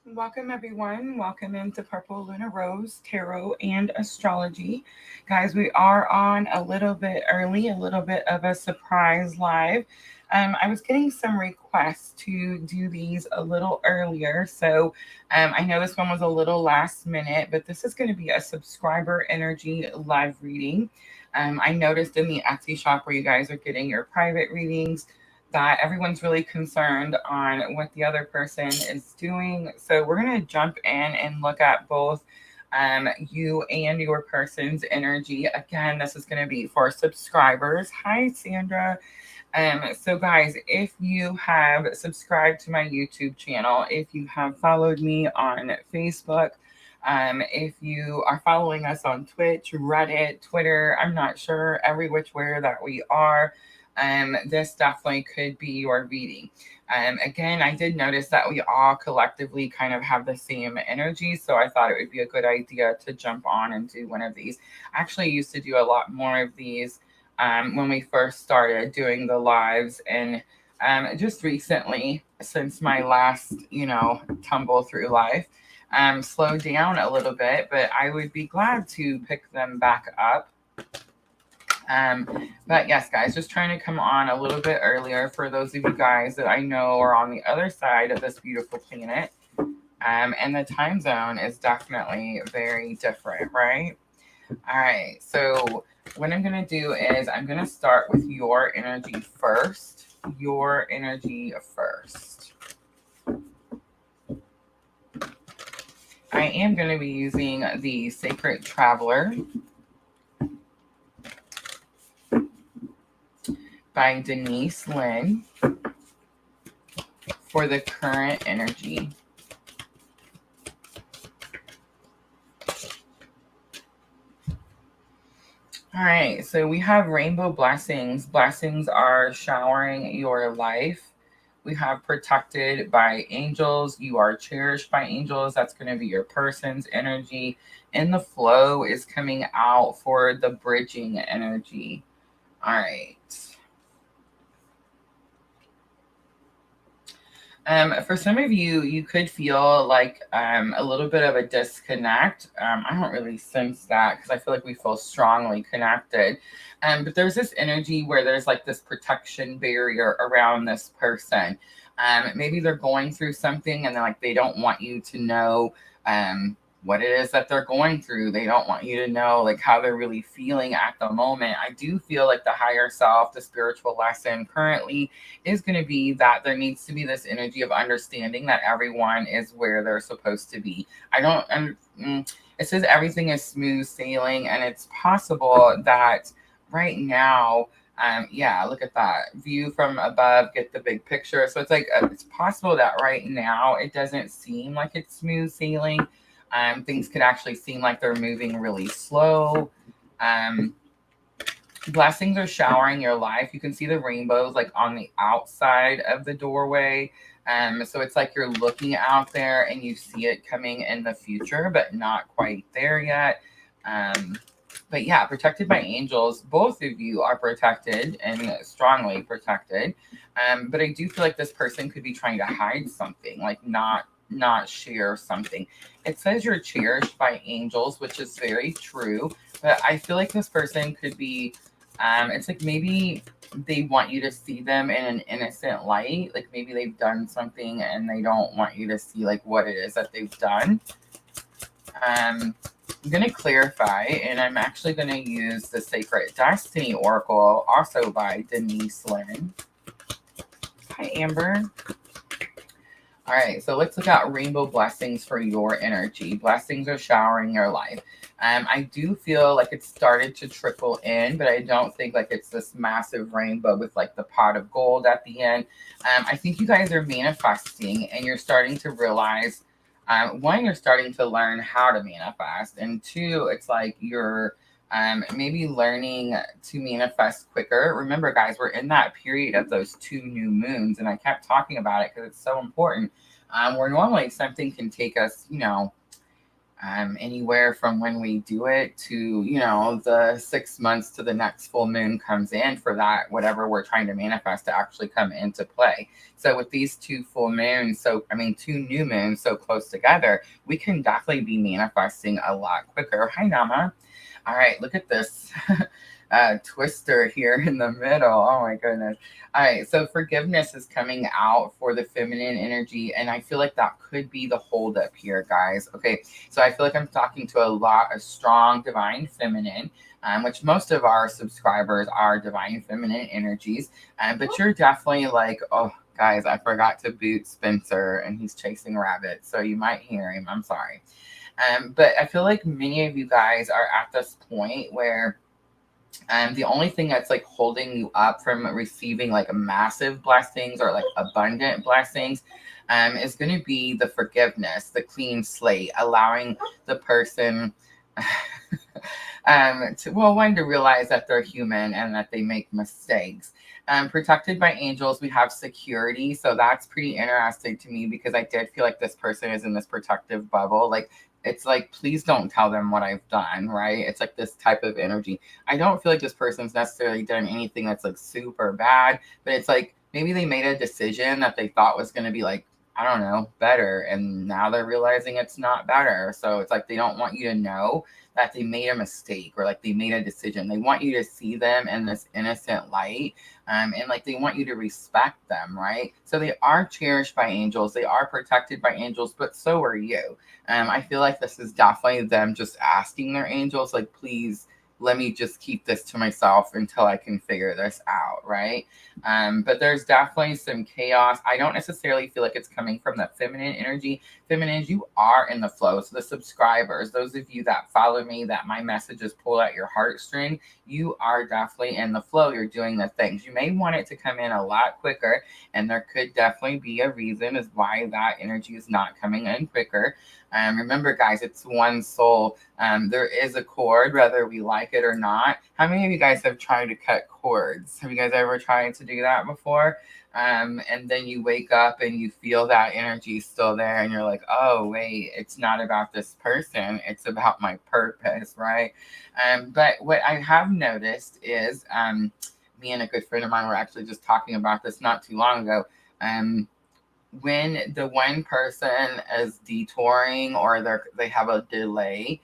Welcome, everyone. Welcome into Purple LunaRose Tarot and Astrology. Guys, we are on a little bit early, a little bit of a surprise live. I was getting some requests to do these a little earlier. So I know this one was a little last minute, but this is going to be a subscriber energy live reading. I noticed in the Etsy shop where you guys are getting your private readings that everyone's really concerned on what the other person is doing. So we're going to jump in and look at both you and your person's energy. Again, this is going to be for subscribers. Hi, Sandra. So guys, if you have subscribed to my YouTube channel, if you have followed me on Facebook, if you are following us on Twitch, Reddit, Twitter, I'm not sure every which where that we are, this definitely could be your reading. Again, I did notice that we all collectively kind of have the same energy, so I thought it would be a good idea to jump on and do one of these. I actually used to do a lot more of these when we first started doing the lives, and just recently, since my last, tumble through life, slowed down a little bit, but I would be glad to pick them back up. Um, but yes, guys, just trying to come on a little bit earlier for those of you guys that I know are on the other side of this beautiful planet. And the time zone is definitely very different, right? All right, so what I'm going to do is I'm going to start with your energy first. Your energy first. I am going to be using the Sacred Traveler by Denise Lynn for the current energy. All right, so we have rainbow blessings. Blessings are showering your life. We have protected by angels. You are cherished by angels. That's going to be your person's energy. And the flow is coming out for the bridging energy. All right. For some of you, you could feel like a little bit of a disconnect. I don't really sense that because I feel like we feel strongly connected. But there's this energy where there's like this protection barrier around this person. Maybe they're going through something and they're like, they don't want you to know what it is that they're going through. They don't want you to know like how they're really feeling at the moment. I do feel like the higher self, the spiritual lesson currently is going to be that there needs to be this energy of understanding that everyone is where they're supposed to be. It says everything is smooth sailing, and it's possible that right now, yeah, look at that view from above, get the big picture. So it's like, it's possible that right now it doesn't seem like it's smooth sailing. Things could actually seem like they're moving really slow. Blessings are showering your life. You can see the rainbows like on the outside of the doorway. So it's like you're looking out there and you see it coming in the future, but not quite there yet. But yeah, protected by angels. Both of you are protected and strongly protected. But I do feel like this person could be trying to hide something, like not share something. It says you're cherished by angels, which is very true. But I feel like this person could be, it's like maybe they want you to see them in an innocent light. Like maybe they've done something and they don't want you to see like what it is that they've done. I'm going to clarify, and I'm actually going to use the Sacred Destiny Oracle, also by Denise Lynn. Hi, Amber. All right, so let's look at rainbow blessings for your energy. Blessings are showering your life. I do feel like it started to trickle in, but I don't think like it's this massive rainbow with like the pot of gold at the end. I think you guys are manifesting and you're starting to realize, one, you're starting to learn how to manifest. And two, it's like you're maybe learning to manifest quicker. Remember, guys, we're in that period of those 2 new moons, and I kept talking about it because it's so important. Where normally something can take us, anywhere from when we do it to, the 6 months to the next full moon comes in for that, whatever we're trying to manifest to actually come into play. So with these two full moons, two new moons so close together, we can definitely be manifesting a lot quicker. Hi, Nama. All right, look at this. Twister here in the middle. Oh my goodness. All right, so forgiveness is coming out for the feminine energy, and I feel like that could be the holdup here, guys. Okay, so I feel like I'm talking to a lot of strong divine feminine, which most of our subscribers are divine feminine energies, but you're definitely like, oh, guys, I forgot to boot Spencer, and he's chasing rabbits, so you might hear him. I'm sorry. But I feel like many of you guys are at this point where the only thing that's like holding you up from receiving like massive blessings or like abundant blessings is going to be the forgiveness, the clean slate, allowing the person to realize that they're human and that they make mistakes. Protected by angels, we have security. So that's pretty interesting to me because I did feel like this person is in this protective bubble. Like, it's like, please don't tell them what I've done, right? It's like this type of energy. I don't feel like this person's necessarily done anything that's like super bad, but it's like maybe they made a decision that they thought was going to be like, I don't know, better. And now they're realizing it's not better. So it's like they don't want you to know that they made a mistake or like they made a decision. They want you to see them in this innocent light. And like they want you to respect them, right? So they are cherished by angels. They are protected by angels, but so are you. I feel like this is definitely them just asking their angels, like, please let me just keep this to myself until I can figure this out, right? But there's definitely some chaos. I don't necessarily feel like it's coming from the feminine energy. Feminine, you are in the flow. So the subscribers, those of you that follow me, that my messages pull at your heartstring, you are definitely in the flow. You're doing the things. You may want it to come in a lot quicker, and there could definitely be a reason as why that energy is not coming in quicker. Remember, guys, it's one soul. There is a cord, whether we like it or not. How many of you guys have tried to cut cords? Have you guys ever tried to do that before? And then you wake up and you feel that energy still there, and you're like, oh, wait, it's not about this person. It's about my purpose, right? But what I have noticed is me and a good friend of mine were actually just talking about this not too long ago. When the one person is detouring or they have a delay,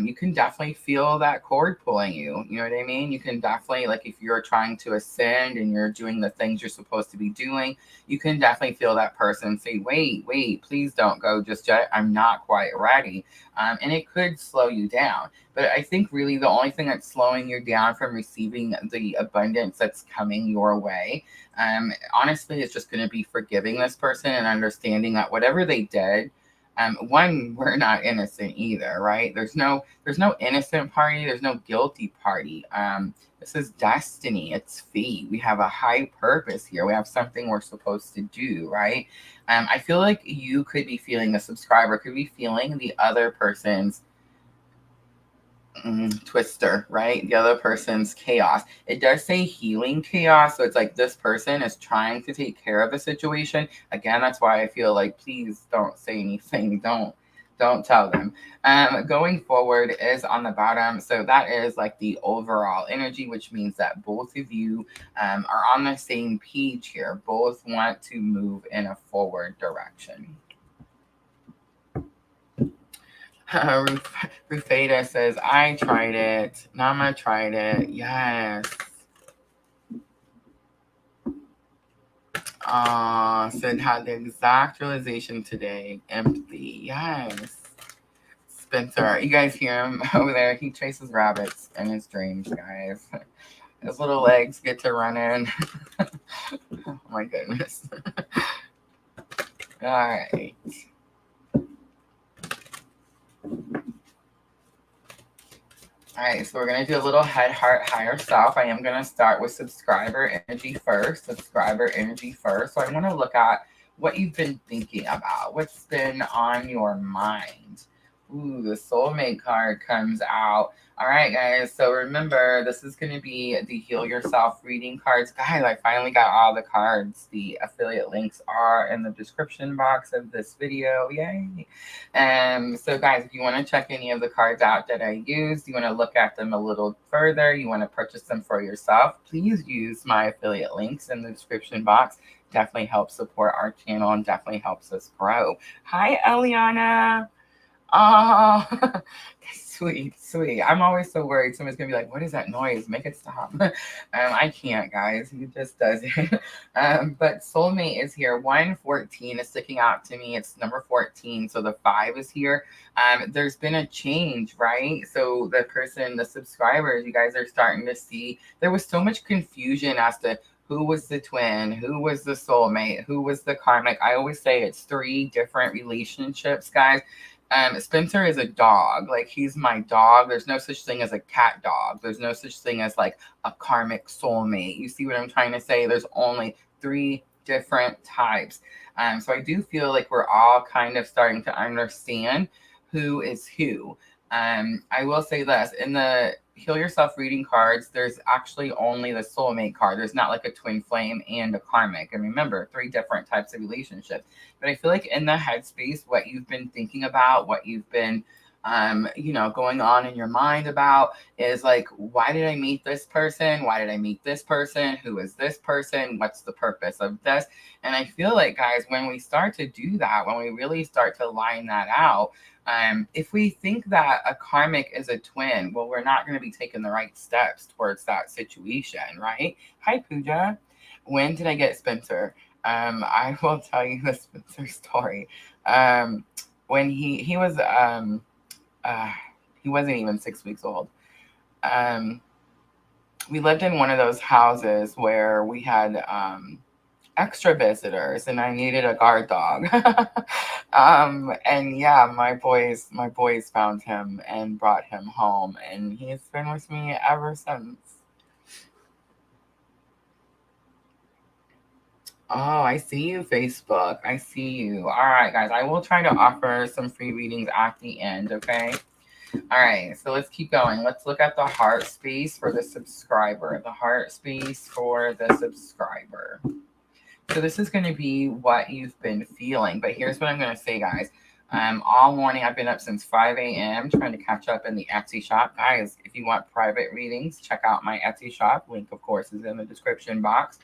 you can definitely feel that cord pulling you. You know what I mean? You can definitely, like, if you're trying to ascend and you're doing the things you're supposed to be doing, you can definitely feel that person say, wait, please don't go just yet. I'm not quite ready. And it could slow you down. But I think really the only thing that's slowing you down from receiving the abundance that's coming your way, honestly, it's just going to be forgiving this person and understanding that whatever they did, one, we're not innocent either, right? There's no innocent party. There's no guilty party. This is destiny. It's fate. We have a high purpose here. We have something we're supposed to do, right? I feel like you could be feeling, the subscriber could be feeling the other person's twister, right? The other person's chaos. It does say healing chaos. So it's like this person is trying to take care of a situation. Again, that's why I feel like, please don't say anything. Don't tell them. Going forward is on the bottom. So that is like the overall energy, which means that both of you are on the same page here. Both want to move in a forward direction. Rufeta says, I tried it. Nama tried it. Yes. Said had the exact realization today. Empty. Yes. Spencer, you guys hear him over there? He chases rabbits in his dreams, guys. His little legs get to running. Oh my goodness. All right. All right, so we're going to do a little head, heart, higher self. I am going to start with subscriber energy first. Subscriber energy first. So I want to look at what you've been thinking about. What's been on your mind? Ooh, the soulmate card comes out. All right, guys. So remember, this is going to be the Heal Yourself reading cards. Guys, I finally got all the cards. The affiliate links are in the description box of this video. Yay. So, guys, if you want to check any of the cards out that I used, you want to look at them a little further, you want to purchase them for yourself, please use my affiliate links in the description box. Definitely helps support our channel and definitely helps us grow. Hi, Eliana. Oh, sweet, sweet. I'm always so worried somebody's gonna be like, "What is that noise? Make it stop." I can't, guys. He just does it. But soulmate is here. 114 is sticking out to me. It's number 14, so the 5 is here. There's been a change, right? So the person, the subscribers, you guys are starting to see there was so much confusion as to who was the twin, who was the soulmate, who was the karmic. I always say it's 3 different relationships, guys. Spencer is a dog. Like, he's my dog. There's no such thing as a cat dog. There's no such thing as like a karmic soulmate. You see what I'm trying to say? There's only 3 different types. So I do feel like we're all kind of starting to understand who is who. I will say this, in the Heal Yourself reading cards, there's actually only the soulmate card. There's not like a twin flame and a karmic. And remember, 3 different types of relationships. But I feel like in the headspace, what you've been thinking about, what you've been going on in your mind about is like, why did I meet this person? Why did I meet this person? Who is this person? What's the purpose of this? And I feel like, guys, when we start to do that, when we really start to line that out, if we think that a karmic is a twin, well, we're not going to be taking the right steps towards that situation, right? Hi, Pooja. When did I get Spencer? I will tell you the Spencer story. When he was he wasn't even 6 weeks old. We lived in one of those houses where we had extra visitors, and I needed a guard dog. And yeah, my boys found him and brought him home, and he's been with me ever since. Oh, I see you, Facebook. I see you. All right, guys. I will try to offer some free readings at the end, okay? All right, so let's keep going. Let's look at the heart space for the subscriber. The heart space for the subscriber. So this is going to be what you've been feeling. But here's what I'm going to say, guys. All morning, I've been up since 5 a.m. trying to catch up in the Etsy shop. Guys, if you want private readings, check out my Etsy shop. Link, of course, is in the description box.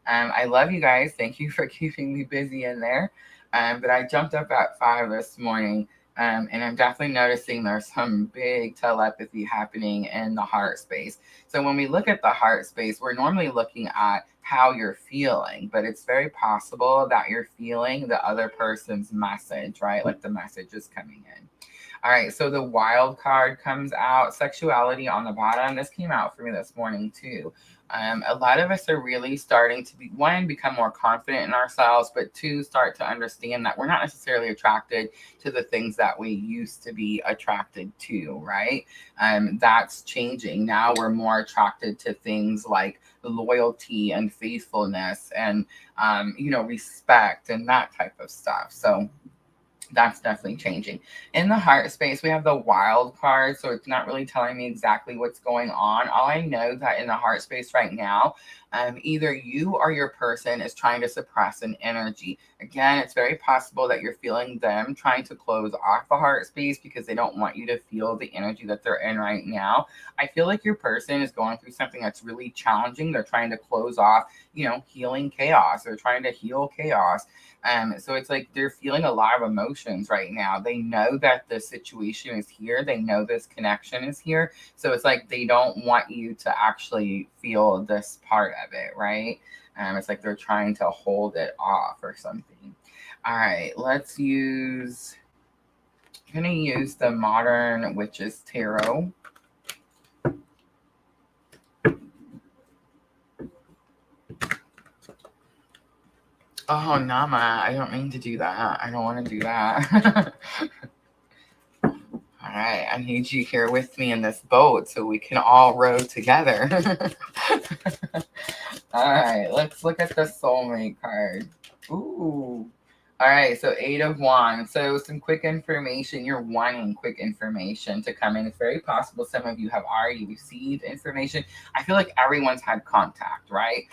I love you guys. Thank you for keeping me busy in there. But I jumped up at 5 this morning, and I'm definitely noticing there's some big telepathy happening in the heart space. So when we look at the heart space, we're normally looking at how you're feeling, but it's very possible that you're feeling the other person's message, right? Like the message is coming in. All right, so the wild card comes out, sexuality on the bottom. This came out for me this morning too. A lot of us are really starting to become more confident in ourselves, but 2, start to understand that we're not necessarily attracted to the things that we used to be attracted to, right? That's changing. Now we're more attracted to things like loyalty and faithfulness and, respect and that type of stuff. So that's definitely changing. In the heart space, we have the wild card, so it's not really telling me exactly what's going on. All I know that in the heart space right now, either you or your person is trying to suppress an energy. Again, it's very possible that you're feeling them trying to close off the heart space because they don't want you to feel the energy that they're in right now. I feel like your person is going through something that's really challenging. They're trying to close off, healing chaos. They're trying to heal chaos. So it's like they're feeling a lot of emotions right now. They know that the situation is here. They know this connection is here. So it's like they don't want you to actually feel this part of it, right? It's like they're trying to hold it off or something. All right, I'm going to use the Modern Witches Tarot. Oh, Nama, I don't mean to do that. I don't want to do that. All right, I need you here with me in this boat so we can all row together. All right, let's look at the soulmate card. Ooh, All right, so 8 of Wands. So some quick information. You're wanting quick information to come in. It's very possible some of you have already received information. I feel like everyone's had contact, right?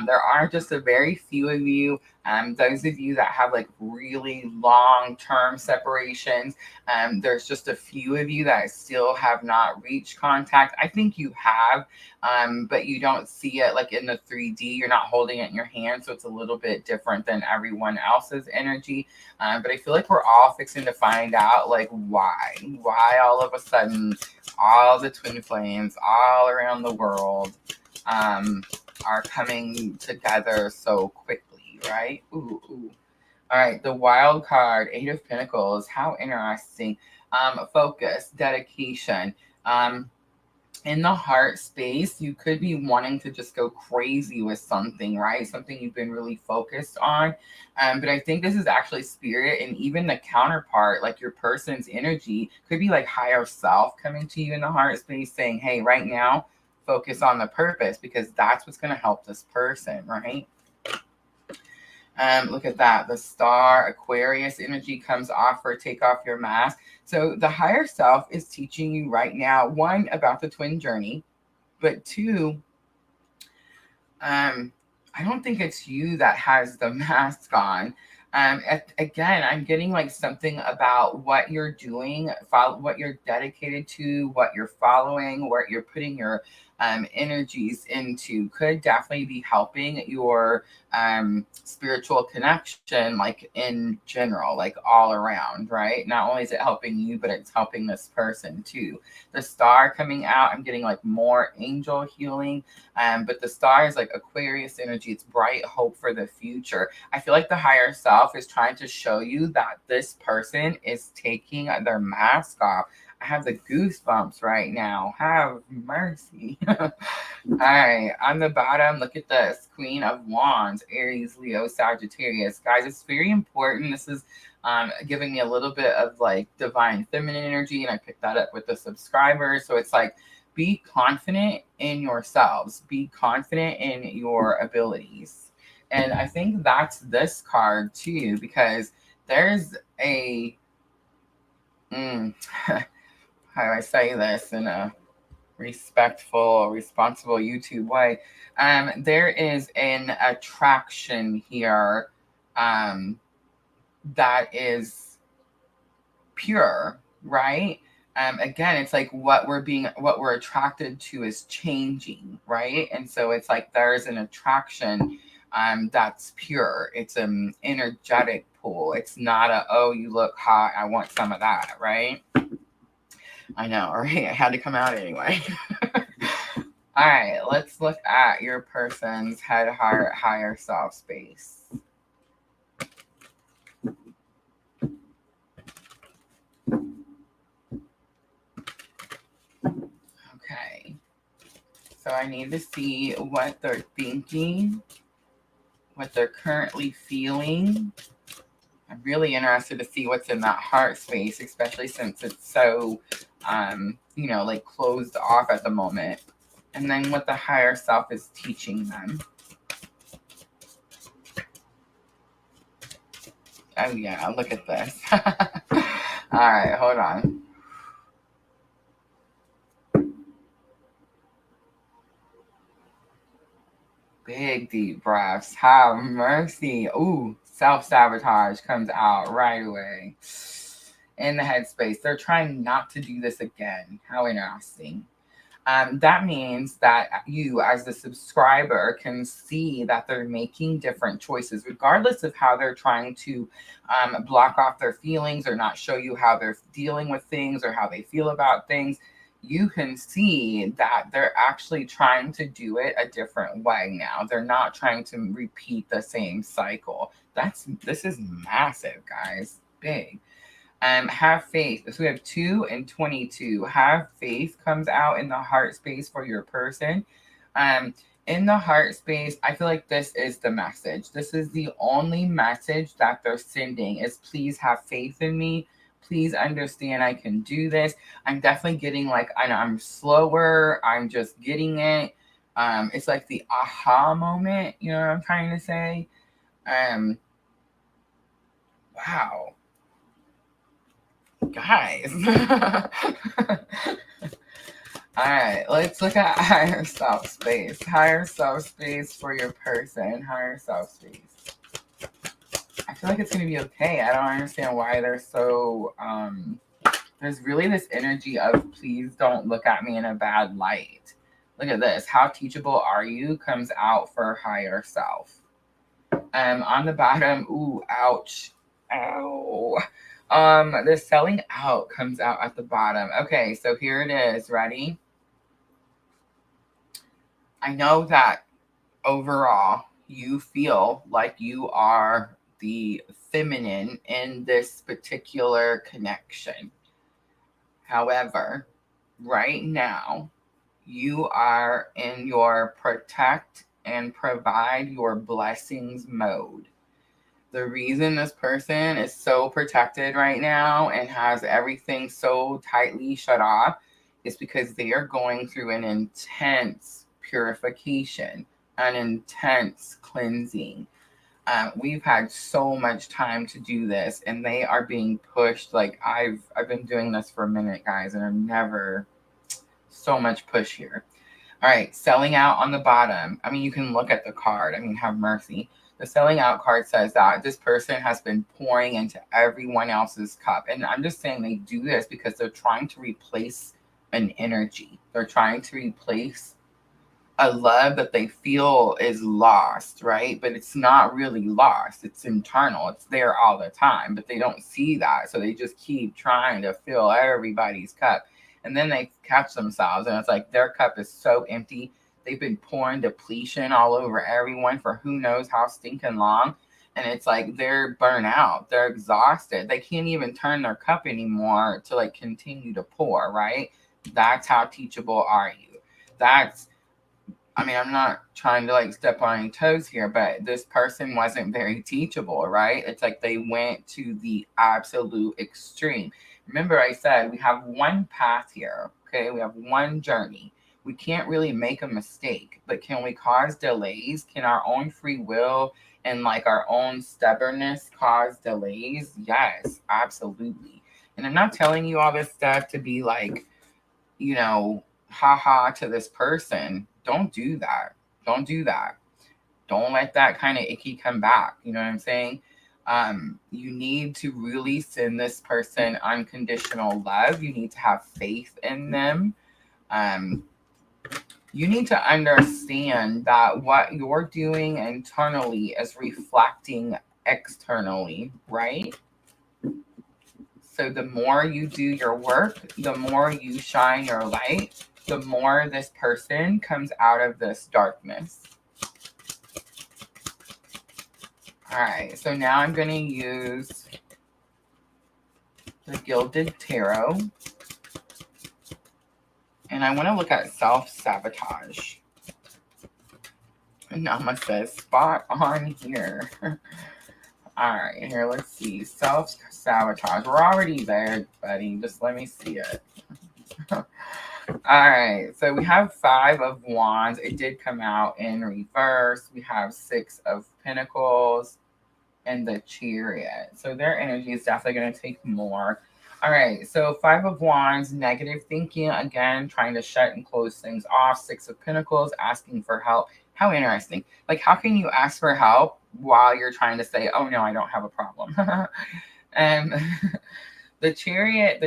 There are just a very few of you. Those of you that have like really long-term separations, there's just a few of you that still have not reached contact. I think you have, but you don't see it like in the 3D. You're not holding it in your hand, so it's a little bit different than everyone else's energy. But I feel like we're all fixing to find out like why all of a sudden all the twin flames all around the world are coming together so quickly, right? Ooh, ooh. All right, the wild card, 8 of Pentacles. How interesting. Focus, dedication. In the heart space, you could be wanting to just go crazy with something, right? Something you've been really focused on. But I think this is actually spirit, and even the counterpart, like your person's energy, could be like higher self coming to you in the heart space saying, hey, right now, focus on the purpose because that's what's going to help this person, right? Look at that. The star Aquarius energy comes off for take off your mask. So the higher self is teaching you right now, one, about the twin journey, but two, I don't think it's you that has the mask on. Again, I'm getting like something about what you're doing, what you're dedicated to, what you're following, what you're putting your energies into could definitely be helping your spiritual connection, like in general, like all around, right? Not only is it helping you, but it's helping this person too. The star coming out, I'm getting like more angel healing, but the star is like Aquarius energy. It's bright hope for the future. I feel like the higher self is trying to show you that this person is taking their mask off. I have the goosebumps right now. Have mercy. All right, on the bottom, look at this. Queen of Wands, Aries, Leo, Sagittarius. Guys, it's very important. This is giving me a little bit of like divine feminine energy, and I picked that up with the subscribers. So it's like, be confident in yourselves. Be confident in your abilities. And I think that's this card too, because there's a... how do I say this in a respectful, responsible YouTube way? There is an attraction here that is pure, right? Again, it's like what we're attracted to is changing, right? And so it's like there's an attraction that's pure. It's an energetic pull. It's not a, oh, you look hot, I want some of that, right? I know, right? I had to come out anyway. All right, let's look at your person's head, heart, higher self space. Okay. So I need to see what they're thinking, what they're currently feeling. I'm really interested to see what's in that heart space, especially since it's so, like closed off at the moment. And then what the higher self is teaching them. Oh yeah, look at this. All right, hold on. Big deep breaths. Have mercy. Ooh, self-sabotage comes out right away. In the headspace, they're trying not to do this again. How interesting. That means that you, as the subscriber, can see that they're making different choices, regardless of how they're trying to block off their feelings or not show you how they're dealing with things or how they feel about things. You can see that they're actually trying to do it a different way now. They're not trying to repeat the same cycle. This is massive, guys. Big. Have faith. So we have 2 and 22. Have faith comes out in the heart space for your person. In the heart space, I feel like this is the message. This is the only message that they're sending is please have faith in me. Please understand I can do this. I'm definitely getting like, I'm slower. I'm just getting it. It's like the aha moment. You know what I'm trying to say? Wow. Guys. All right, let's look at higher self space. Higher self space for your person. Higher self space. I feel like it's going to be okay. I don't understand why they're so there's really this energy of please don't look at me in a bad light. Look at this. How teachable are you comes out for higher self. On the bottom, ooh, ouch. Ow. The selling out comes out at the bottom. Okay, so here it is. Ready? I know that overall you feel like you are the feminine in this particular connection. However, right now, you are in your protect and provide your blessings mode. The reason this person is so protected right now and has everything so tightly shut off is because they are going through an intense purification, an intense cleansing. We've had so much time to do this, and they are being pushed. Like I've been doing this for a minute, guys, and I've never so much push here. All right, selling out on the bottom. I mean, you can look at the card. I mean, have mercy. The selling out card says that this person has been pouring into everyone else's cup. And I'm just saying they do this because they're trying to replace an energy. They're trying to replace a love that they feel is lost, right? But it's not really lost. It's internal. It's there all the time, but they don't see that. So they just keep trying to fill everybody's cup. And then they catch themselves and it's like their cup is so empty. They've been pouring depletion all over everyone for who knows how stinking long. And it's like they're burnt out. They're exhausted. They can't even turn their cup anymore to like continue to pour, right? That's how teachable are you. I mean, I'm not trying to like step on any toes here, but this person wasn't very teachable, right? It's like they went to the absolute extreme. Remember, I said we have one path here, okay? We have one journey. We can't really make a mistake, but can we cause delays? Can our own free will and like our own stubbornness cause delays? Yes, absolutely. And I'm not telling you all this stuff to be like, haha to this person. Don't do that. Don't do that. Don't let that kind of icky come back. You know what I'm saying? You need to really send this person unconditional love. You need to have faith in them. You need to understand that what you're doing internally is reflecting externally, right? So the more you do your work, the more you shine your light, the more this person comes out of this darkness. All right, so now I'm going to use the Gilded Tarot. And I want to look at self-sabotage. And Nama says, spot on here. All right, here, let's see. Self-sabotage. We're already there, buddy. Just let me see it. All right, so we have 5 of Wands. It did come out in reverse. We have 6 of Pentacles and the Chariot. So their energy is definitely going to take more. All right, so 5 of Wands, negative thinking. Again, trying to shut and close things off. 6 of Pentacles, asking for help. How interesting. Like, how can you ask for help while you're trying to say, oh, no, I don't have a problem? And the chariot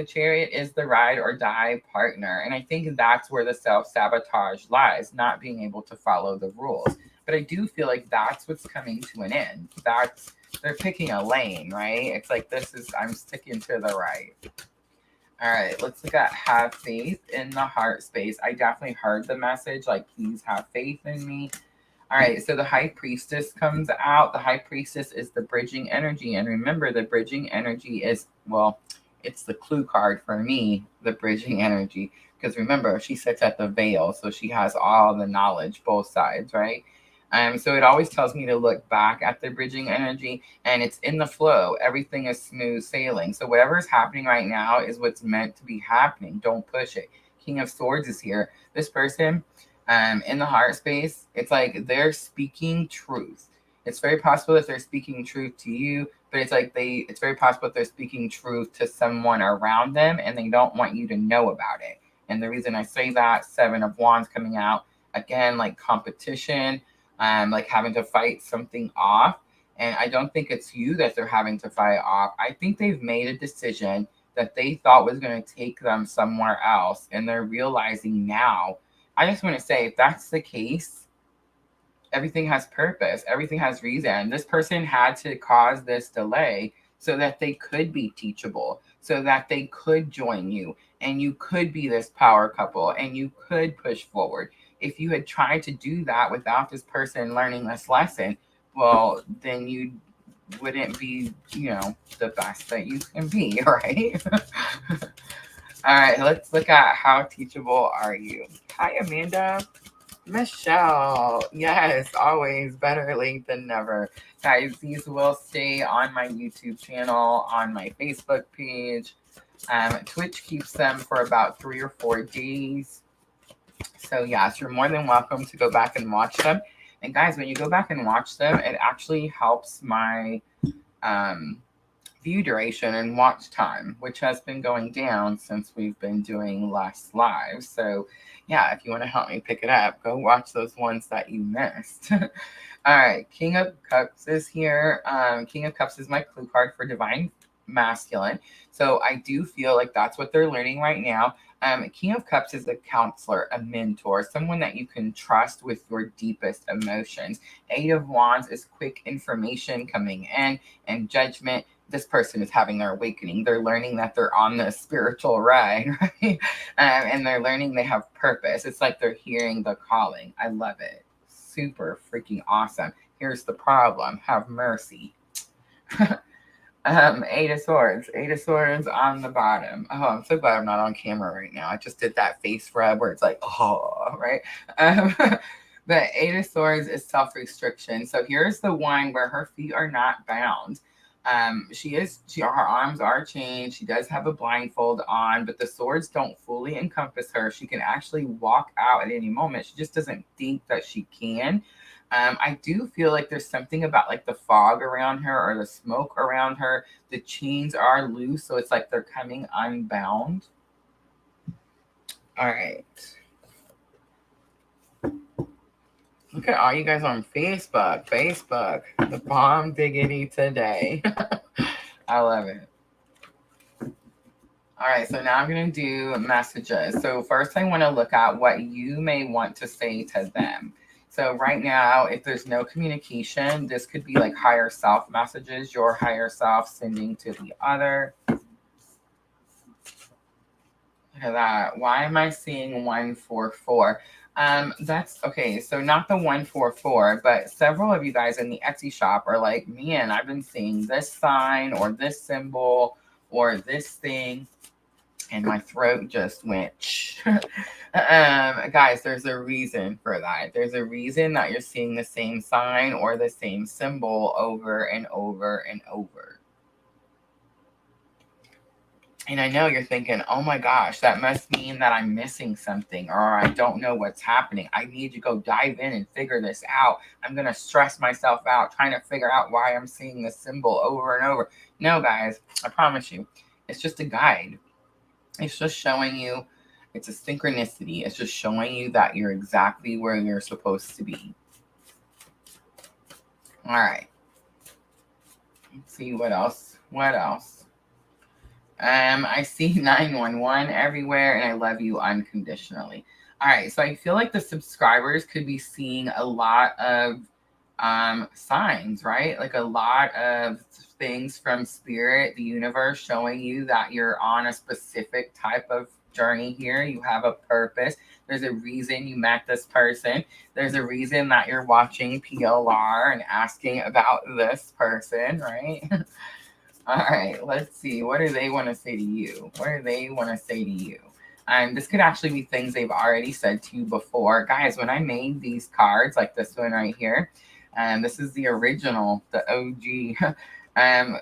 is the ride or die partner. And I think that's where the self-sabotage lies, not being able to follow the rules. But I do feel like that's what's coming to an end. They're picking a lane, right? It's like, I'm sticking to the right. All right, let's look at have faith in the heart space. I definitely heard the message, like, please have faith in me. All right, so the High Priestess comes out. The High Priestess is the bridging energy. And remember, the bridging energy is, well, it's the clue card for me, the bridging energy. Because remember, she sits at the veil, so she has all the knowledge, both sides, right? So it always tells me to look back at the bridging energy, and it's in the flow. Everything is smooth sailing. So whatever is happening right now is what's meant to be happening. Don't push it. King of Swords is here. This person in the heart space, it's like they're speaking truth. It's very possible that they're speaking truth to you, but it's like it's very possible they're speaking truth to someone around them and they don't want you to know about it. And the reason I say that, 7 of Wands coming out, again, like competition, like having to fight something off. And I don't think it's you that they're having to fight off. I think they've made a decision that they thought was going to take them somewhere else. And they're realizing now. I just want to say, if that's the case, everything has purpose. Everything has reason. This person had to cause this delay so that they could be teachable, so that they could join you and you could be this power couple and you could push forward. If you had tried to do that without this person learning this lesson, well, then you wouldn't be, the best that you can be, right? All right, let's look at how teachable are you. Hi, Amanda. Michelle, yes, always better late than never. Guys, these will stay on my YouTube channel, on my Facebook page. Twitch keeps them for about 3 or 4 days. So yes, you're more than welcome to go back and watch them. And guys, when you go back and watch them, it actually helps my view duration and watch time, which has been going down since we've been doing less lives. So yeah, if you want to help me pick it up, go watch those ones that you missed. All right, King of Cups is here. King of Cups is my clue card for Divine Masculine. So I do feel like that's what they're learning right now. King of Cups is a counselor, a mentor, someone that you can trust with your deepest emotions. 8 of Wands is quick information coming in and judgment. This person is having their awakening. They're learning that they're on the spiritual ride, right? And they're learning they have purpose. It's like they're hearing the calling. I love it. Super freaking awesome. Here's the problem. Have mercy. 8 of Swords. 8 of Swords on the bottom. Oh, I'm so glad I'm not on camera right now. I just did that face rub where it's like, oh, right? But 8 of Swords is self-restriction. So here's the one where her feet are not bound. Her arms are chained. She does have a blindfold on, but the swords don't fully encompass her. She can actually walk out at any moment. She just doesn't think that she can. I do feel like there's something about like the fog around her or the smoke around her. The chains are loose, so it's like they're coming unbound. All right. Look at all you guys on Facebook. The bomb diggity today. I love it. All right, so now I'm going to do messages. So first I want to look at what you may want to say to them. So right now, if there's no communication, this could be like higher self messages, your higher self sending to the other. Look at that. Why am I seeing 144? That's okay. So not the 144, but several of you guys in the Etsy shop are like, man, I've been seeing this sign or this symbol or this thing. And my throat just went. Guys, there's a reason for that. There's a reason that you're seeing the same sign or the same symbol over and over and over. And I know you're thinking, oh my gosh, that must mean that I'm missing something or I don't know what's happening. I need to go dive in and figure this out. I'm going to stress myself out trying to figure out why I'm seeing this symbol over and over. No, guys, I promise you, it's just a guide. It's just showing you, it's a synchronicity. It's just showing you that you're exactly where you're supposed to be. All right. Let's see what else. I see 911 everywhere, and I love you unconditionally. All right, so I feel like the subscribers could be seeing a lot of signs, right? Like a lot of things from spirit, the universe, showing you that you're on a specific type of journey here. You have a purpose. There's a reason you met this person. There's a reason that you're watching PLR and asking about this person, right? All right, let's see. What do they want to say to you? This could actually be things they've already said to you before. Guys, when I made these cards, like this one right here, this is the original, the OG.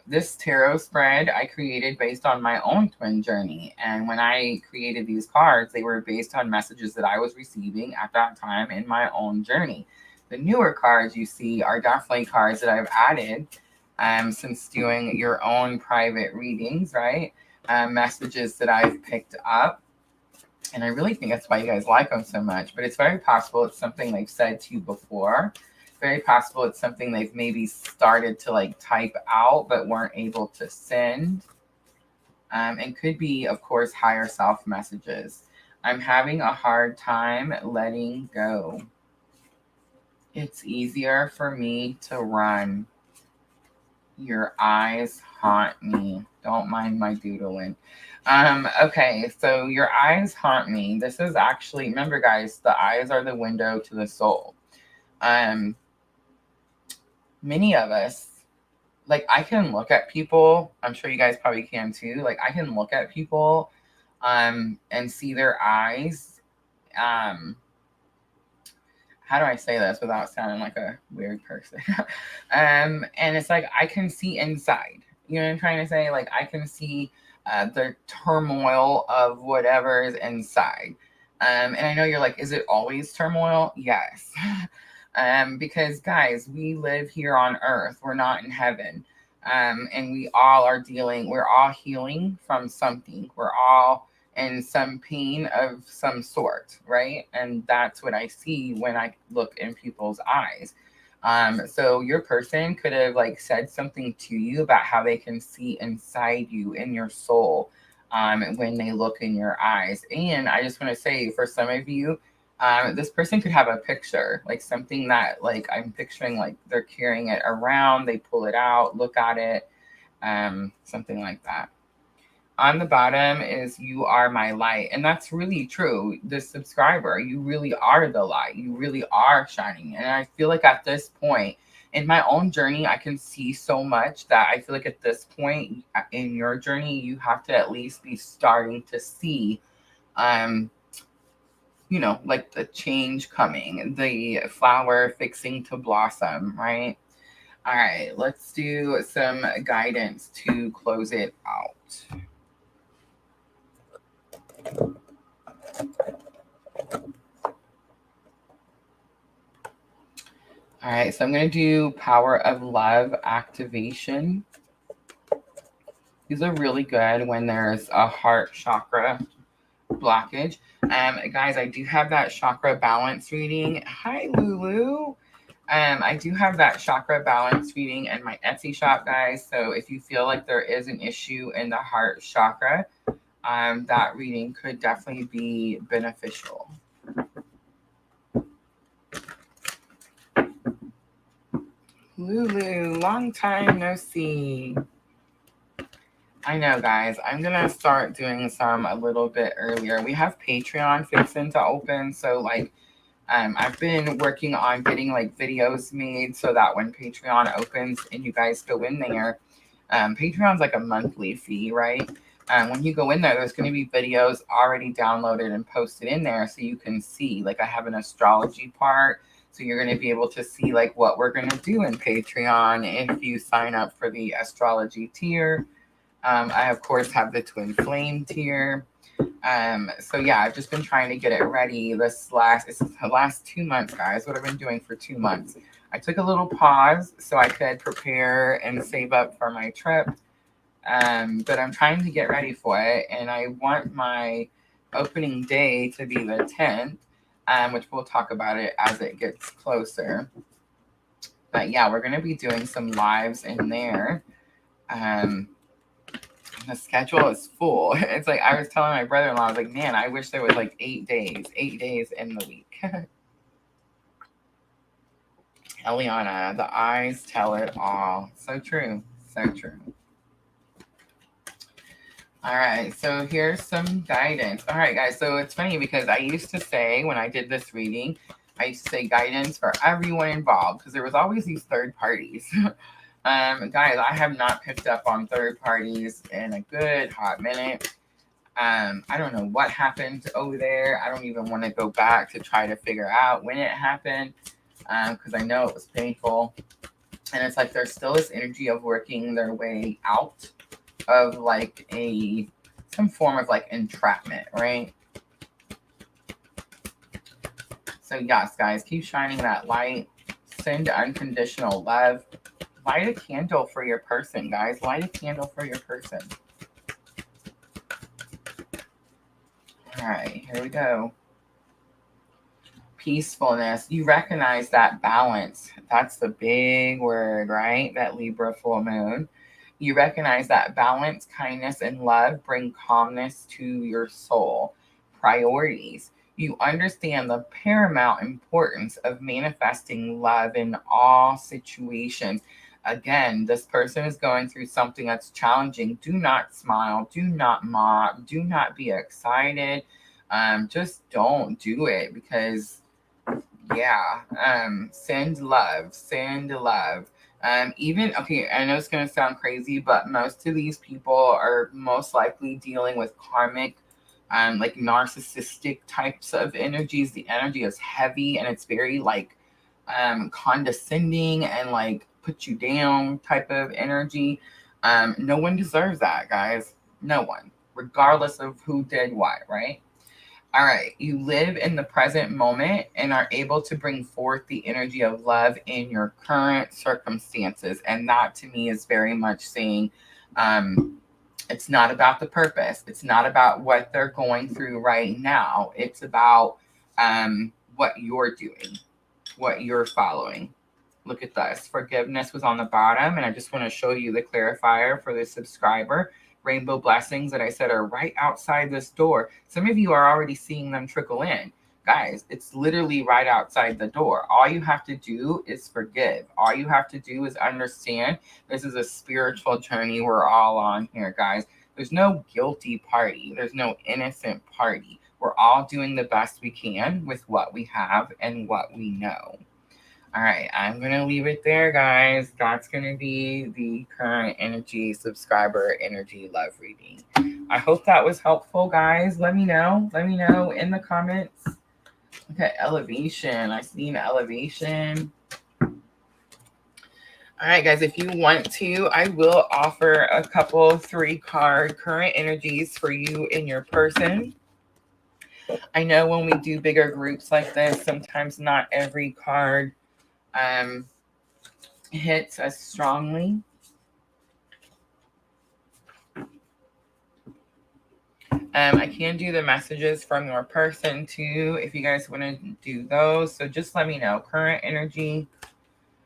This tarot spread I created based on my own twin journey. And when I created these cards, they were based on messages that I was receiving at that time in my own journey. The newer cards you see are definitely cards that I've added since doing your own private readings, right? Messages that I've picked up. And I really think that's why you guys like them so much. But it's very possible it's something they've said to you before. Very possible it's something they've maybe started to like type out but weren't able to send. And could be, of course, higher self messages. I'm having a hard time letting go. It's easier for me to run. Your eyes haunt me. Don't mind my doodling. Okay, so your eyes haunt me. This is actually, remember guys, the eyes are the window to the soul. Many of us, like I can look at people, I'm sure you guys probably can too. Like I can look at people and see their eyes. How do I say this without sounding like a weird person? And it's like I can see inside. You know what I'm trying to say? Like I can see the turmoil of whatever is inside. And I know you're like, is it always turmoil? Yes. Because guys, we live here on earth. We're not in heaven. And we all are we're all healing from something. We're all in some pain of some sort, right? And that's what I see when I look in people's eyes. So your person could have like said something to you about how they can see inside you in your soul when they look in your eyes. And I just want to say, for some of you, this person could have a picture, like something that like I'm picturing like they're carrying it around, they pull it out, look at it, something like that. On the bottom is you are my light. And that's really true. The subscriber, you really are the light. You really are shining. And I feel like at this point in my own journey, I can see so much that I feel like at this point in your journey, you have to at least be starting to see, you know, like the change coming, the flower fixing to blossom, right? All right, let's do some guidance to close it out. All right, so I'm going to do Power of Love activation. These are really good when there's a heart chakra blockage. Guys, I do have that chakra balance reading. Hi, Lulu. I do have that chakra balance reading in my Etsy shop, guys. So if you feel like there is an issue in the heart chakra, that reading could definitely be beneficial. Lulu, long time no see. I know, guys. I'm going to start doing some a little bit earlier. We have Patreon fixing to open. So, like, I've been working on getting, like, videos made so that when Patreon opens and you guys go in there, Patreon's like a monthly fee, right? When you go in there, there's going to be videos already downloaded and posted in there so you can see. Like, I have an astrology part. So you're going to be able to see like what we're going to do in Patreon if you sign up for the astrology tier. I, of course, have the twin flame tier. So yeah, I've just been trying to get it ready it's the last 2 months, guys. What I've been doing for 2 months. I took a little pause so I could prepare and save up for my trip. But I'm trying to get ready for it. And I want my opening day to be the 10th. Which we'll talk about it as it gets closer. But yeah, we're going to be doing some lives in there. The schedule is full. It's like I was telling my brother-in-law, I was like, man, I wish there was like 8 days in the week. Eliana, the eyes tell it all. So true. So true. All right, so here's some guidance. All right, guys, so it's funny because I used to say when I did this reading, I used to say guidance for everyone involved because there was always these third parties. Guys, I have not picked up on third parties in a good hot minute. I don't know what happened over there. I don't even want to go back to try to figure out when it happened because I know it was painful. And it's like there's still this energy of working their way out of like some form of like entrapment, right? So yes, guys, keep shining that light. Send unconditional love, Light a candle for your person, guys. Light a candle for your person. All right, here we go. Peacefulness. You recognize that balance. That's the big word, right? That Libra full moon. You recognize that balance, kindness, and love bring calmness to your soul. Priorities. You understand the paramount importance of manifesting love in all situations. Again, this person is going through something that's challenging. Do not smile. Do not mock. Do not be excited. Just don't do it because yeah. Send love. Send love. Even okay, I know it's gonna sound crazy, but most of these people are most likely dealing with karmic, like narcissistic types of energies. The energy is heavy and it's very like condescending and like put you down type of energy. No one deserves that, guys. No one, regardless of who did what, right? All right, you live in the present moment and are able to bring forth the energy of love in your current circumstances. And that to me is very much saying it's not about the purpose. It's not about what they're going through right now. It's about what you're doing, what you're following. Look at this. Forgiveness was on the bottom. And I just want to show you the clarifier for the subscriber. Rainbow blessings that I said are right outside this door. Some of you are already seeing them trickle in. Guys, it's literally right outside the door. All you have to do is forgive. All you have to do is understand this is a spiritual journey we're all on here, guys. There's no guilty party. There's no innocent party. We're all doing the best we can with what we have and what we know. All right, I'm going to leave it there, guys. That's going to be the current energy subscriber energy love reading. I hope that was helpful, guys. Let me know. Let me know in the comments. Okay, elevation. I see an elevation. All right, guys, if you want to, I will offer a couple 3-card current energies for you and your person. I know when we do bigger groups like this, sometimes not every card hits as strongly. I can do the messages from your person too if you guys want to do those. So just let me know. Current energy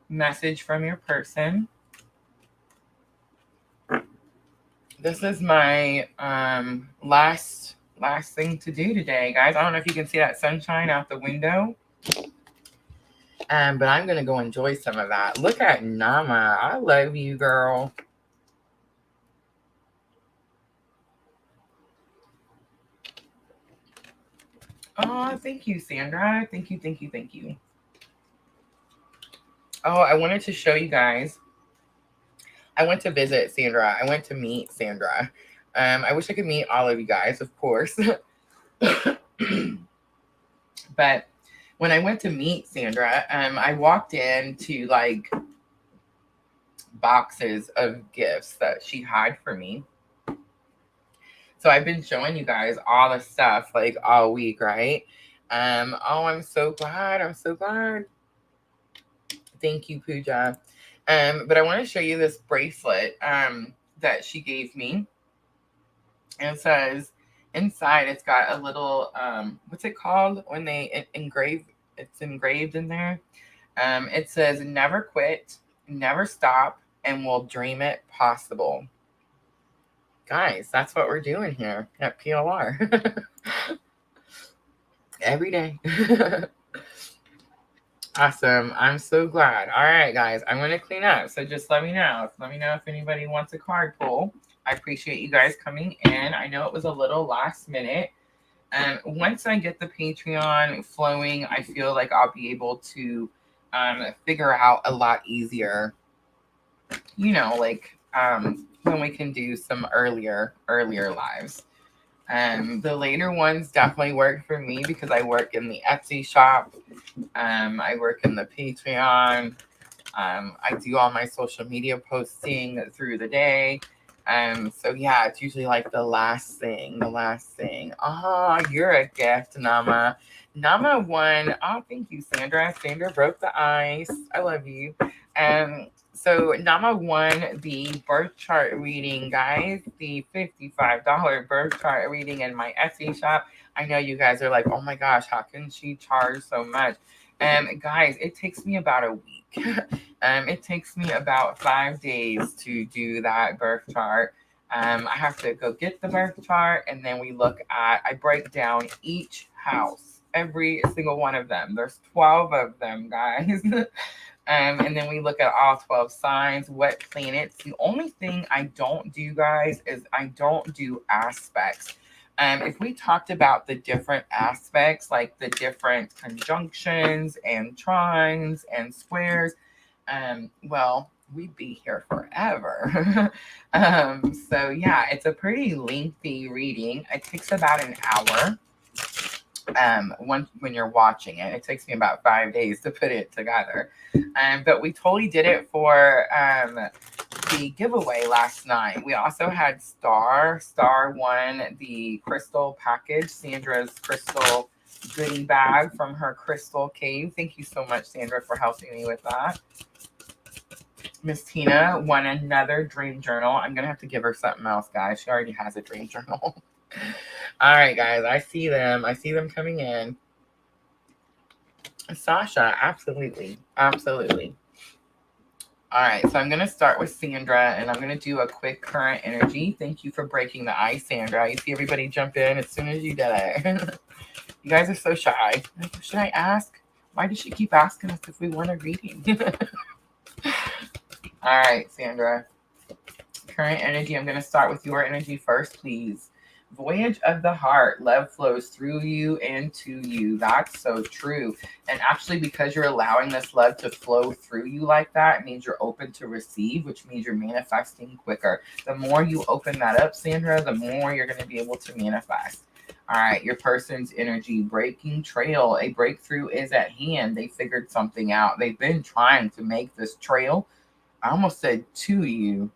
message from your person. This is my last thing to do today, guys. I don't know if you can see that sunshine out the window. But I'm going to go enjoy some of that. Look at Nama. I love you, girl. Oh, thank you, Sandra. Thank you, thank you, thank you. Oh, I wanted to show you guys. I went to visit Sandra. I went to meet Sandra. I wish I could meet all of you guys, of course. But when I went to meet Sandra, I walked into like boxes of gifts that she had for me. So I've been showing you guys all the stuff like all week, right? Oh, I'm so glad. I'm so glad. Thank you, Pooja. But I want to show you this bracelet that she gave me. And it says inside it's got a little what's it called when they engrave? It's engraved in there. It says never quit, never stop, and we'll dream it possible. Guys, that's what we're doing here at PLR. Every day. Awesome. I'm so glad. All right, guys, I'm going to clean up. So just let me know. Let me know if anybody wants a card pull. I appreciate you guys coming in. I know it was a little last minute. Once I get the Patreon flowing, I feel like I'll be able to figure out a lot easier, you know, like when we can do some earlier lives. The later ones definitely work for me because I work in the Etsy shop. I work in the Patreon. I do all my social media posting through the day. So yeah, it's usually like the last thing. Oh, you're a gift, Nama. Nama won. Oh, thank you, Sandra. Sandra broke the ice. I love you. So number one, the birth chart reading, guys, the $55 birth chart reading in my Etsy shop. I know you guys are like, oh my gosh, how can she charge so much? Guys, it takes me about a week. It takes me about 5 days to do that birth chart. I have to go get the birth chart, and then I break down each house, every single one of them. There's 12 of them, guys. And then we look at all 12 signs, what planets. The only thing I don't do, guys, is I don't do aspects. If we talked about the different aspects, like the different conjunctions and trines and squares, well, we'd be here forever. So yeah, it's a pretty lengthy reading. It takes about an hour. When you're watching it, it takes me about 5 days to put it together. But we totally did it for the giveaway last night. We also had Star won the crystal package, Sandra's crystal goodie bag from her crystal cave. Thank you so much, Sandra, for helping me with that. Miss Tina won another dream journal. I'm gonna have to give her something else, guys. She already has a dream journal. All right, guys, I see them coming in. Sasha, absolutely. All right, so I'm going to start with Sandra, and I'm going to do a quick current energy. Thank you for breaking the ice, Sandra. You see everybody jump in as soon as you did it. You guys are so shy. Should I ask? Why does she keep asking us if we want a reading? All right, Sandra. Current energy. I'm going to start with your energy first, please. Voyage of the heart. Love flows through you and to you. That's so true. And actually, because you're allowing this love to flow through you like that, it means you're open to receive, which means you're manifesting quicker. The more you open that up, Sandra, the more you're going to be able to manifest. All right, your person's energy, breaking trail. A breakthrough is at hand. They figured something out. They've been trying to make this trail. I almost said to you.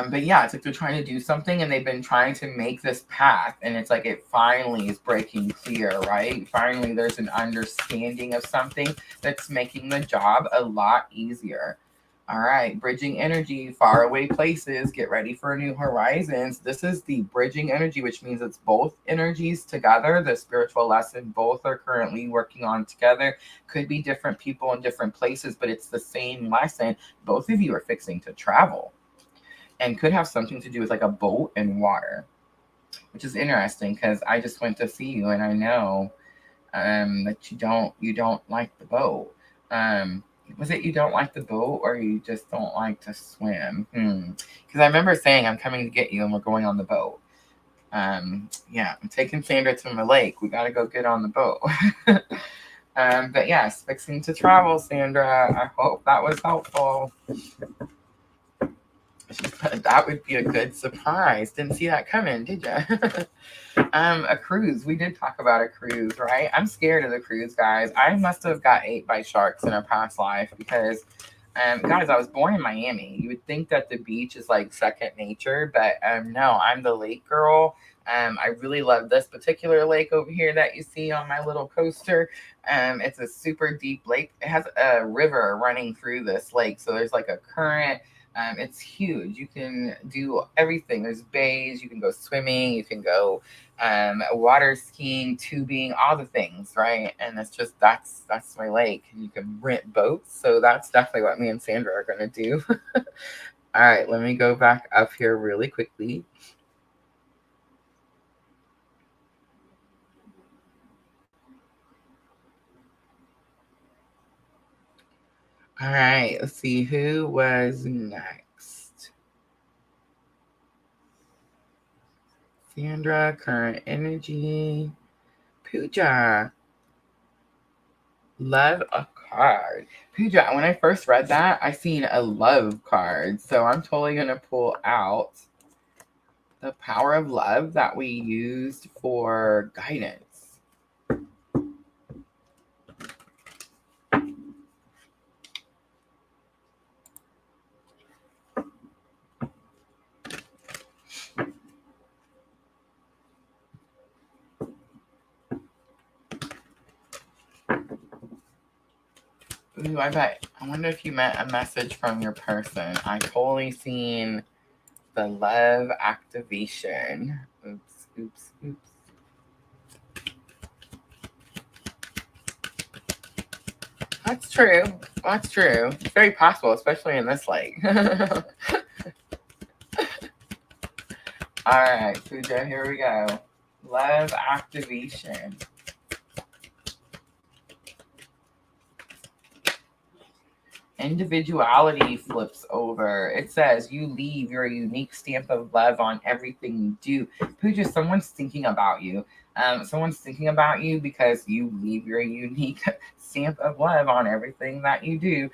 But yeah, it's like they're trying to do something and they've been trying to make this path, and it's like it finally is breaking clear, right? Finally, there's an understanding of something that's making the job a lot easier. All right, bridging energy, faraway places, get ready for new horizons. This is the bridging energy, which means it's both energies together. The spiritual lesson, both are currently working on together. Could be different people in different places, but it's the same lesson. Both of you are fixing to travel. And could have something to do with like a boat and water, which is interesting because I just went to see you and I know that you don't like the boat. Was it you don't like the boat or you just don't like to swim? Because I remember saying I'm coming to get you and we're going on the boat. Yeah, I'm taking Sandra to my lake. We got to go get on the boat. But yes, fixing to travel, Sandra. I hope that was helpful. That would be a good surprise. Didn't see that coming, did you? A cruise. We did talk about a cruise, right? I'm scared of the cruise, guys. I must have got ate by sharks in a past life because, guys, I was born in Miami. You would think that the beach is like second nature, but no, I'm the lake girl. I really love this particular lake over here that you see on my little coaster. It's a super deep lake. It has a river running through this lake, so there's like a current. It's huge. You can do everything. There's bays. You can go swimming. You can go water skiing, tubing, all the things, right? And it's just that's my lake. And you can rent boats. So that's definitely what me and Sandra are going to do. All right, let me go back up here really quickly. All right, let's see who was next. Sandra, current energy. Pooja. Love a card. Pooja, when I first read that, I seen a love card. So I'm totally going to pull out the power of love that we used for guidance. Ooh, I wonder if you meant a message from your person. I totally seen the love activation. Oops, oops, oops. That's true. That's true. It's very possible, especially in this light. All right, Pooja, here we go. Love activation. Individuality flips over. It says you leave your unique stamp of love on everything you do. Pooja, someone's thinking about you. Someone's thinking about you because you leave your unique stamp of love on everything that you do.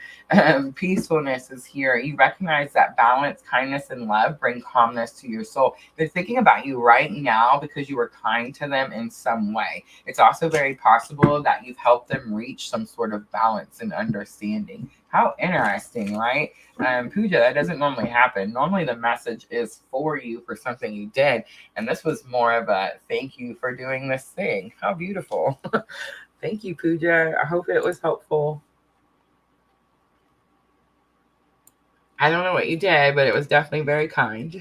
Peacefulness is here. You recognize that balance, kindness, and love bring calmness to your soul. They're thinking about you right now because you were kind to them in some way. It's also very possible that you've helped them reach some sort of balance and understanding. How interesting, right? Pooja, that doesn't normally happen. Normally the message is for you for something you did. And this was more of a thank you for doing this thing. How beautiful. Thank you, Pooja. I hope it was helpful. I don't know what you did, but it was definitely very kind.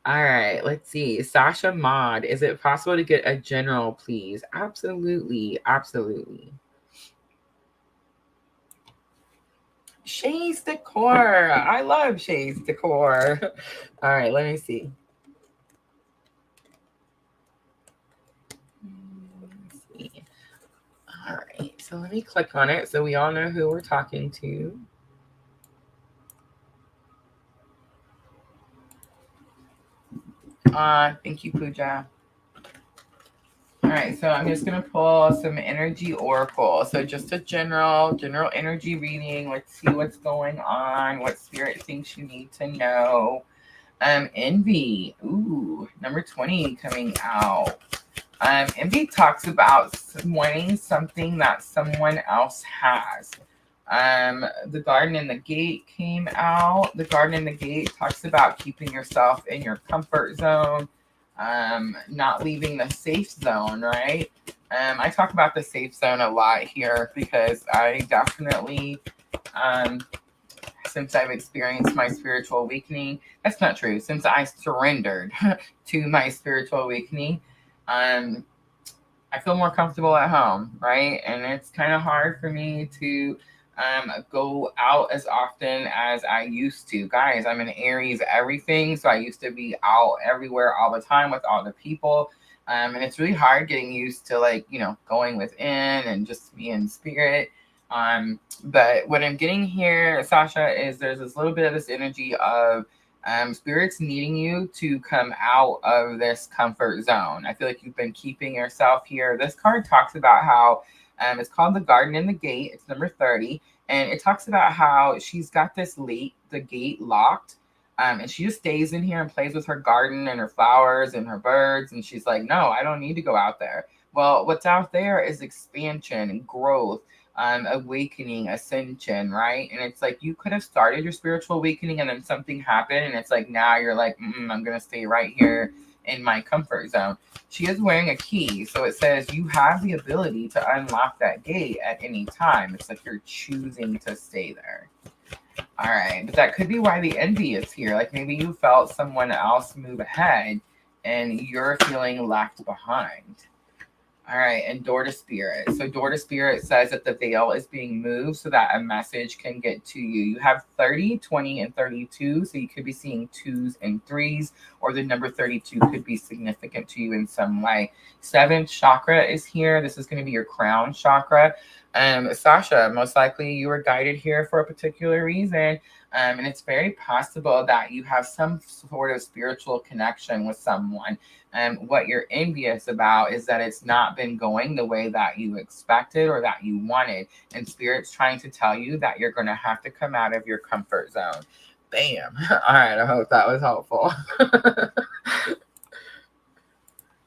All right, let's see. Sasha Mod, is it possible to get a general, please? Absolutely. Absolutely. Shay's Decor. I love Shay's Decor. All right, let me see. Let's see. All right, so let me click on it so we all know who we're talking to. Thank you, Pooja. All right, so I'm just gonna pull some energy oracle. So just a general energy reading. Let's see what's going on, what spirit thinks you need to know. Envy. Ooh, number 20 coming out. Envy talks about wanting something that someone else has. The garden and the gate came out. The garden and the gate talks about keeping yourself in your comfort zone, not leaving the safe zone, right? I talk about the safe zone a lot here because I definitely, since I've experienced my spiritual awakening, that's not true. Since I surrendered to my spiritual awakening, I feel more comfortable at home, right? And it's kind of hard for me to go out as often as I used to. Guys, I'm an Aries everything, so I used to be out everywhere all the time with all the people. And it's really hard getting used to, like, going within and just being in spirit. But what I'm getting here, Sasha, is there's this little bit of this energy of spirits needing you to come out of this comfort zone. I feel like you've been keeping yourself here. This card talks about how it's called the Garden in the Gate. It's number 30. And it talks about how she's got the gate locked. And she just stays in here and plays with her garden and her flowers and her birds. And she's like, no, I don't need to go out there. Well, what's out there is expansion and growth, awakening, ascension, right? And it's like you could have started your spiritual awakening and then something happened. And it's like now you're like, I'm going to stay right here in my comfort zone. She is wearing a key. So it says you have the ability to unlock that gate at any time. It's like you're choosing to stay there. All right. But that could be why the envy is here. Like maybe you felt someone else move ahead and you're feeling left behind. All right, and door to spirit. So door to spirit says that the veil is being moved so that a message can get to you. You have 30, 20, and 32. So you could be seeing 2s and 3s, or the number 32 could be significant to you in some way. 7th chakra is here. This is going to be your crown chakra. Sasha, most likely you were guided here for a particular reason. And it's very possible that you have some sort of spiritual connection with someone. What you're envious about is that it's not been going the way that you expected or that you wanted. And Spirit's trying to tell you that you're going to have to come out of your comfort zone. Bam. All right. I hope that was helpful.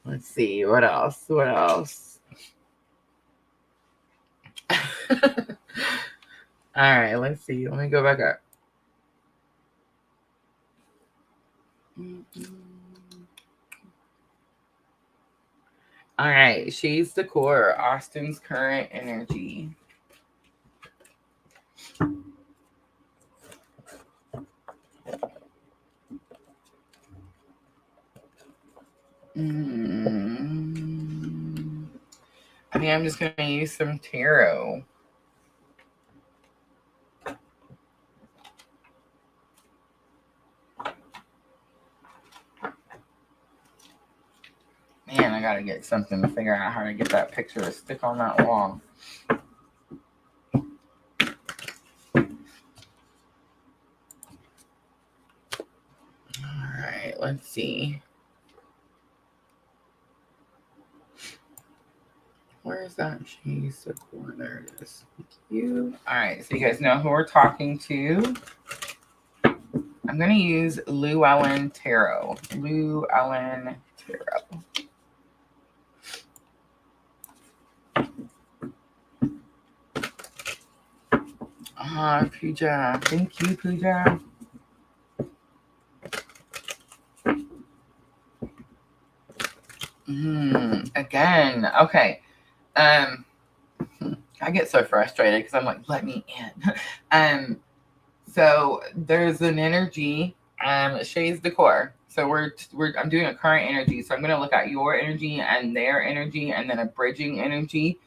Let's see. What else? What else? All right. Let's see. Let me go back up. All right, Shades Decor, Austin's current energy. I think I'm just going to use some tarot. Man, I got to get something to figure out how to get that picture to stick on that wall. All right, let's see. Where is that? She's the corner. There it is. Thank you. All right, so you guys know who we're talking to. I'm going to use Llewellyn Tarot. Llewellyn Tarot. Ah, Pooja. Thank you, Pooja. Again. Okay. I get so frustrated because I'm like, let me in. So there's an energy, Shay's decor. So I'm doing a current energy. So I'm going to look at your energy and their energy and then a bridging energy.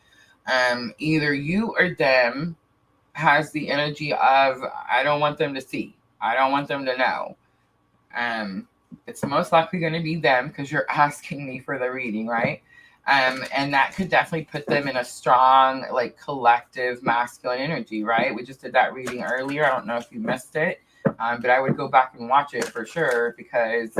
Either you or them has the energy of, I don't want them to see. I don't want them to know. It's most likely going to be them because you're asking me for the reading, right? And that could definitely put them in a strong, like, collective masculine energy, right? We just did that reading earlier. I don't know if you missed it, but I would go back and watch it for sure because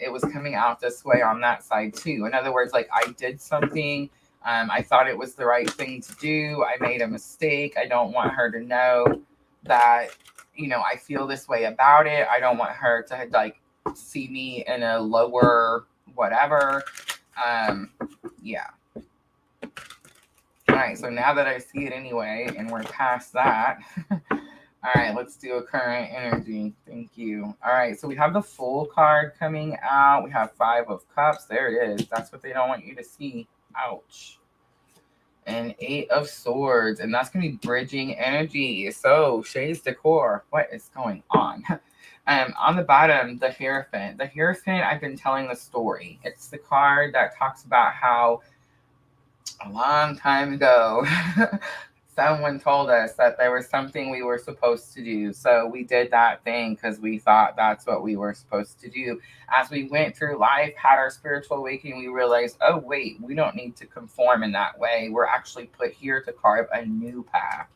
it was coming out this way on that side too. In other words, like, I did something. I thought it was the right thing to do. I made a mistake. I don't want her to know that, you know, I feel this way about it. I don't want her to, like, see me in a lower whatever. Yeah. All right, so now that I see it anyway, and we're past that, all right, let's do a current energy. Thank you. All right, so we have the Fool card coming out. We have 5 of Cups. There it is. That's what they don't want you to see. Ouch. And 8 of Swords, and that's going to be bridging energy. So, Shay's decor, what is going on? On the bottom, the Hierophant. The Hierophant, I've been telling the story. It's the card that talks about how a long time ago, someone told us that there was something we were supposed to do. So we did that thing because we thought that's what we were supposed to do. As we went through life, had our spiritual awakening, we realized, oh, wait, we don't need to conform in that way. We're actually put here to carve a new path.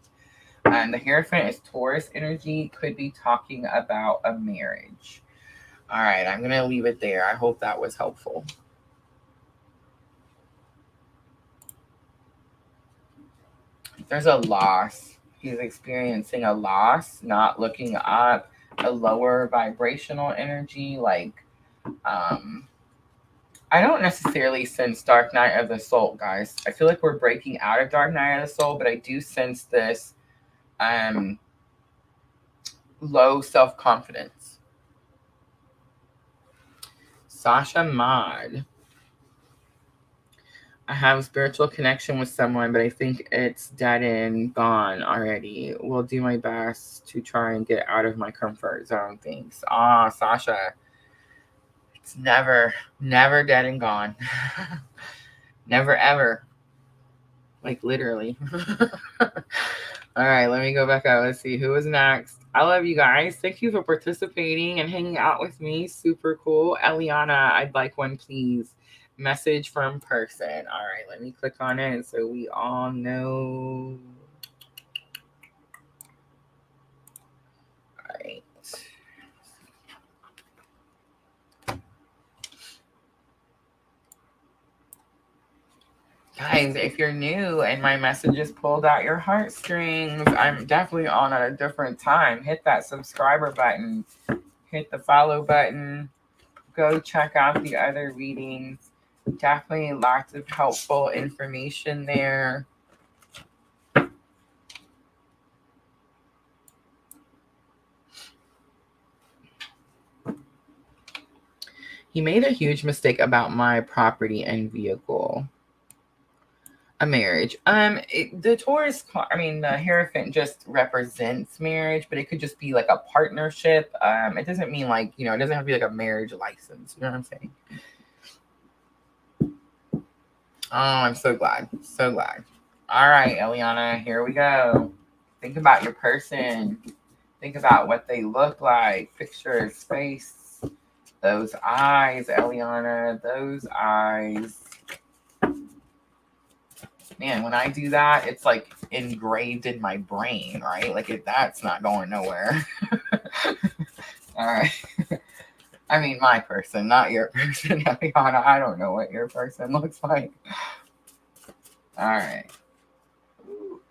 And the Hierophant is Taurus energy, could be talking about a marriage. All right, I'm going to leave it there. I hope that was helpful. There's a loss. He's experiencing a loss, not looking up, a lower vibrational energy. Like, I don't necessarily sense Dark Night of the Soul, guys. I feel like we're breaking out of Dark Night of the Soul, but I do sense this low self-confidence. Sasha Mod. I have a spiritual connection with someone, but I think it's dead and gone already. Will do my best to try and get out of my comfort zone. Thanks. Sasha. It's never dead and gone. Never, ever. Like, literally. All right, let me go back out. Let's see who is next. I love you guys. Thank you for participating and hanging out with me. Super cool. Eliana, I'd like one, please. Message from person. All right, let me click on it so we all know. All right. Guys, if you're new and my messages pulled out your heartstrings, I'm definitely on at a different time. Hit that subscriber button. Hit the follow button. Go check out the other readings. Definitely lots of helpful information there. He made a huge mistake about my property and vehicle. A marriage. The Taurus, the Hierophant just represents marriage, but it could just be like a partnership. It doesn't mean like, it doesn't have to be like a marriage license. You know what I'm saying? Oh, I'm so glad. So glad. All right, Eliana, here we go. Think about your person. Think about what they look like. Picture his face. Those eyes, Eliana. Those eyes. Man, when I do that, it's like engraved in my brain, right? Like that's not going nowhere. All right. I mean, my person, not your person, Eliana. I don't know what your person looks like. All right.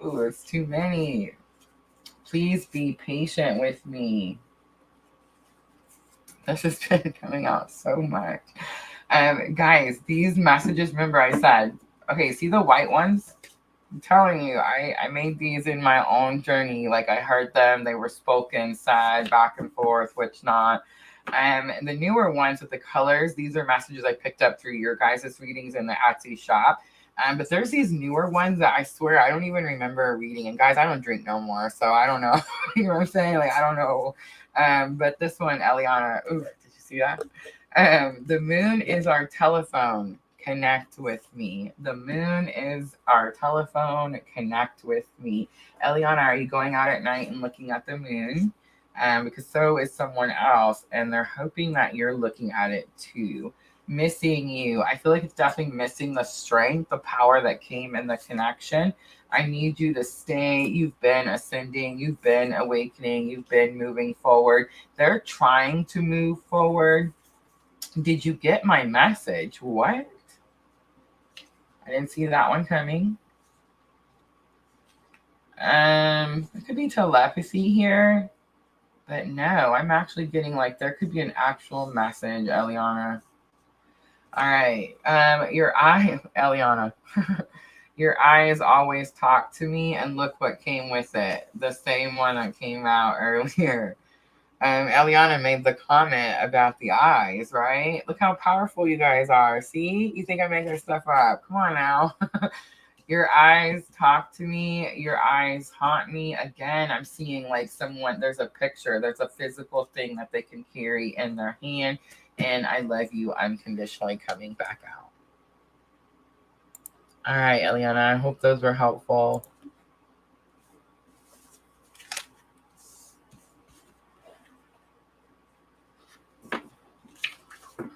Ooh, it's too many. Please be patient with me. This has been coming out so much. Guys, these messages, remember I said, okay, see the white ones? I'm telling you, I made these in my own journey. Like I heard them, they were spoken, said, back and forth, which not. The newer ones with the colors, these are messages I picked up through your guys' readings in the Etsy shop. But there's these newer ones that I swear I don't even remember reading. And guys, I don't drink no more, so I don't know. You know what I'm saying? Like I don't know. But this one, Eliana, ooh, did you see that? The moon is our telephone. Connect with me. The moon is our telephone. Connect with me. Eliana, are you going out at night and looking at the moon? Because so is someone else, and they're hoping that you're looking at it too. Missing you. I feel like it's definitely missing the strength, the power that came in the connection. I need you to stay. You've been ascending, you've been awakening, you've been moving forward. They're trying to move forward. Did you get my message? What? I didn't see that one coming. It could be telepathy here. But no, I'm actually getting like there could be an actual message, Eliana. All right. Your eye, Eliana. Your eyes always talk to me, and look what came with it. The same one that came out earlier. Eliana made the comment about the eyes, right? Look how powerful you guys are. See? You think I'm making stuff up. Come on now. Your eyes talk to me. Your eyes haunt me. Again, I'm seeing like someone, there's a picture, there's a physical thing that they can carry in their hand. And I love you unconditionally coming back out. All right, Eliana, I hope those were helpful.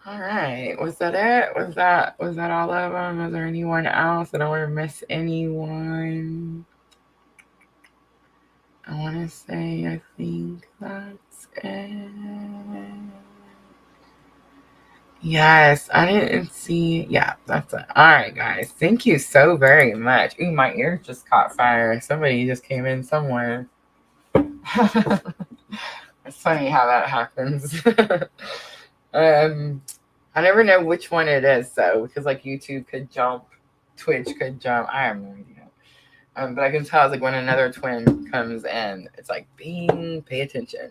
All right. Was that it? Was that all of them? Was there anyone else? I don't want to miss anyone. I want to say I think that's it. Yes, I didn't see. Yeah, that's it. All right, guys. Thank you so very much. Ooh, my ears just caught fire. Somebody just came in somewhere. It's funny how that happens. I never know which one it is though, because like YouTube could jump, Twitch could jump. I have no idea. But I can tell it's like when another twin comes in, it's like bing, pay attention.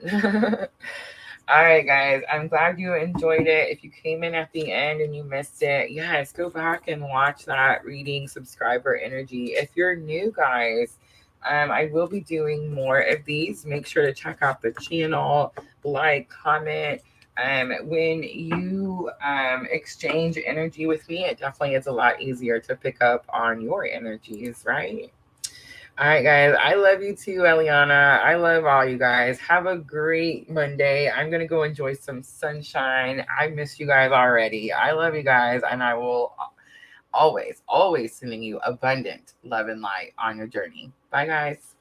All right, guys. I'm glad you enjoyed it. If you came in at the end and you missed it, yes, go back and watch that reading, subscriber energy. If you're new, guys, I will be doing more of these. Make sure to check out the channel, like, comment. When you exchange energy with me, it definitely is a lot easier to pick up on your energies, right? All right, guys. I love you too, Eliana. I love all you guys. Have a great Monday. I'm going to go enjoy some sunshine. I miss you guys already. I love you guys, and I will always, always sending you abundant love and light on your journey. Bye, guys.